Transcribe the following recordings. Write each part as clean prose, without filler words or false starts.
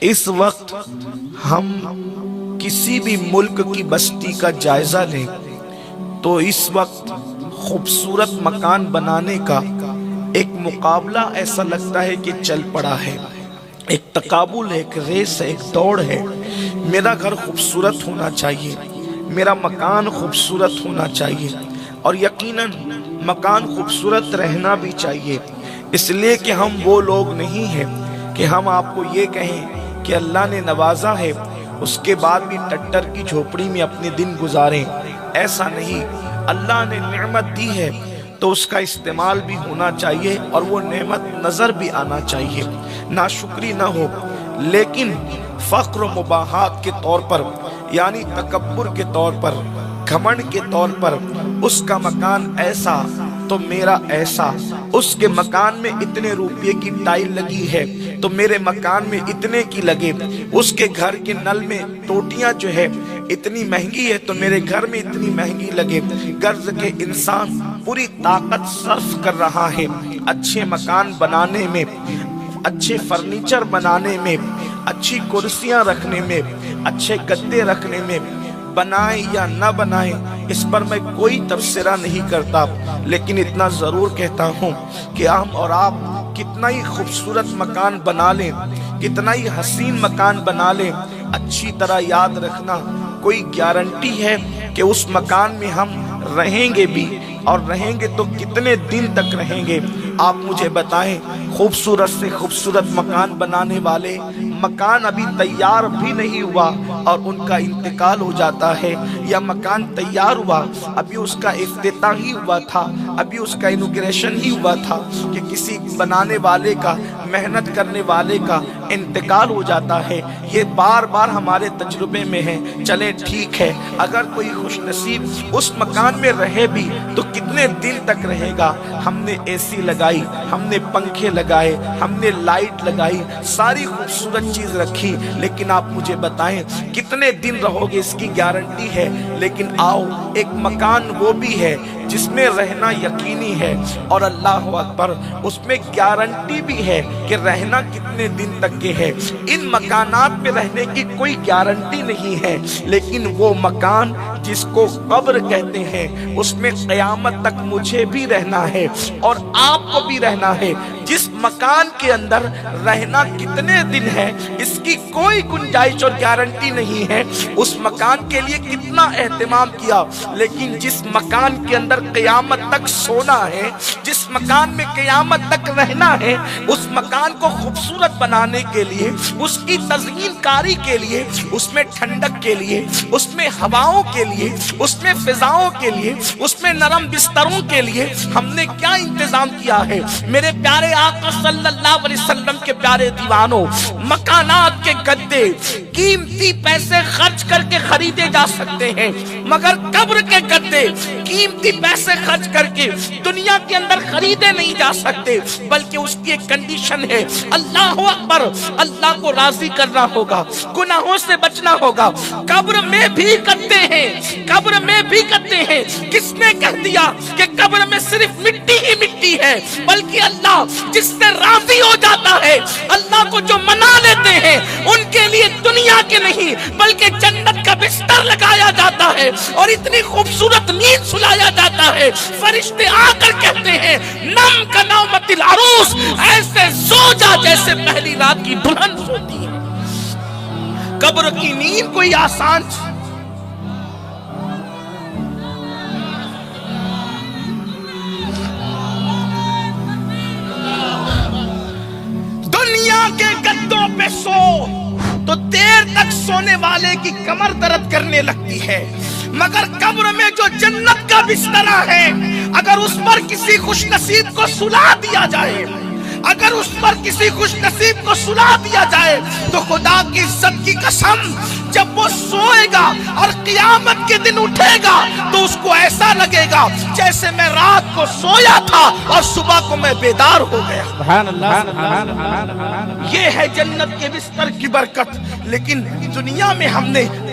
اس وقت ہم کسی بھی ملک کی بستی کا جائزہ لیں تو اس وقت خوبصورت مکان بنانے کا ایک مقابلہ ایسا لگتا ہے کہ چل پڑا ہے، ایک تقابل ہے، ایک ریس ہے، ایک دوڑ ہے۔ میرا گھر خوبصورت ہونا چاہیے، میرا مکان خوبصورت ہونا چاہیے، اور یقیناً مکان خوبصورت رہنا بھی چاہیے، اس لیے کہ ہم وہ لوگ نہیں ہیں کہ ہم آپ کو یہ کہیں کہ اللہ نے نوازا ہے اس کے بعد بھی ٹٹر کی جھوپڑی میں اپنے دن گزاریں۔ ایسا نہیں، اللہ نے نعمت دی ہے تو اس کا استعمال بھی ہونا چاہیے اور وہ نعمت نظر بھی آنا چاہیے، ناشکری نہ ہو۔ لیکن فخر و مباحات کے طور پر، یعنی تکبر کے طور پر، گھمنڈ کے طور پر، اس کا مکان ایسا تو میرا ایسا، اس کے مکان میں اتنے روپے کی ٹائل لگی ہے تو میرے مکان میں اتنے کی لگے، اس کے گھر کے نل میں ٹوٹیاں جو ہے اتنی مہنگی ہے تو میرے گھر میں اتنی مہنگی لگے۔ غرض کہ انسان پوری طاقت صرف کر رہا ہے اچھے مکان بنانے میں، اچھے فرنیچر بنانے میں، اچھی کرسیاں رکھنے میں، اچھے گدے رکھنے میں۔ بنائیں یا نہ بنائیں اس پر میں کوئی تبصرہ نہیں کرتا، لیکن اتنا ضرور کہتا ہوں کہ ہم اور آپ کتنا ہی خوبصورت مکان بنا لیں، کتنا ہی حسین مکان بنا لیں، اچھی طرح یاد رکھنا کوئی گارنٹی ہے کہ اس مکان میں ہم رہیں گے بھی، اور رہیں گے تو کتنے دن تک رہیں گے؟ آپ مجھے بتائیں، خوبصورت سے خوبصورت مکان بنانے والے مکان ابھی تیار بھی نہیں ہوا اور ان کا انتقال ہو جاتا ہے، یا مکان تیار ہوا ابھی اس کا افتتاح ہی ہوا تھا، ابھی اس کا انوگریشن ہی ہوا تھا کہ کسی بنانے والے کا، محنت کرنے والے کا انتقال ہو جاتا ہے۔ یہ بار بار ہمارے تجربے میں ہے۔ چلیں ٹھیک ہے، اگر کوئی خوش نصیب اس مکان میں رہے بھی تو کتنے دن تک رہے گا؟ ہم نے اے سی لگائی، ہم نے پنکھے لگائے، ہم نے لائٹ لگائی، ساری خوبصورت چیز رکھی، لیکن آپ مجھے بتائیں کتنے دن رہو گے؟ اس کی گارنٹی ہے۔ لیکن آؤ، ایک مکان وہ بھی ہے جس میں رہنا یقینی ہے، اور اللہ اکبر، اس میں گارنٹی بھی ہے کہ رہنا کتنے دن تک کے ہے۔ ان مکانات میں رہنے کی کوئی گارنٹی نہیں ہے، لیکن وہ مکان جس کو قبر کہتے ہیں اس میں قیامت تک مجھے بھی رہنا ہے اور آپ کو بھی رہنا ہے۔ جس مکان کے اندر رہنا کتنے دن ہے اس کی کوئی گنجائش اور گارنٹی نہیں ہے، اس مکان کے لیے کتنا اہتمام کیا، لیکن جس مکان کے اندر قیامت تک سونا ہے، جس مکان میں قیامت تک رہنا ہے، اس مکان کو خوبصورت بنانے کے لیے، اس کی تزئین کاری کے لیے، اس میں ٹھنڈک کے لیے، اس میں ہواؤں کے لیے، اس میں فضاؤں کے لیے، اس میں نرم بستروں کے لیے ہم نے کیا انتظام کیا ہے؟ میرے پیارے آقا صلی اللہ علیہ وسلم کے پیارے دیوانوں، مکانات کے گدے قیمتی پیسے خرچ کر کے خریدے جا سکتے ہیں، مگر قبر کے گدے قیمتی پیسے خرچ کر کے دنیا کے اندر خریدے نہیں جا سکتے، بلکہ اس کی ایک کنڈیشن ہے، اللہ اکبر، اللہ کو راضی کرنا ہوگا، گناہوں سے بچنا ہوگا۔ قبر میں بھی کرتے ہیں، قبر میں بھی کرتے ہیں۔ کس نے کہہ دیا کہ قبر میں صرف مٹی ہی مٹی ہے؟ بلکہ اللہ جس سے راضی ہو جاتا ہے، اللہ کو جو منا لیتے ہیں، ان کے لیے دنیا کے نہیں بلکہ جنت کا بستر لگایا جاتا ہے اور اتنی خوبصورت نیند سلایا جاتا ہے، فرشتے آ کر کہتے ہیں نم کا نومت العروس، ایسے سو جا جیسے پہلی رات کی دلہن سوتی ہے۔ قبر کی نیند کوئی آسان دنیا کے گدوں پہ سو تو دیر تک سونے والے کی کمر درد کرنے لگتی ہے، مگر قبر میں جو جنت کا بستر ہے، اگر اس پر کسی خوش نصیب کو سلا دیا جائے، اگر اس پر کسی خوش نصیب کو سلا دیا جائے تو خدا کی عزت کی قسم، جب وہ سوئے گا اور قیامت کے دن اٹھے گا تو اس کو ایسا لگے گا جیسے میں رات کو سویا تھا اور صبح کو میں بیدار ہو گیا۔ سبحان اللہ، یہ ہے جنت کے بستر کی برکت۔ لیکن دنیا میں ہم نے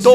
2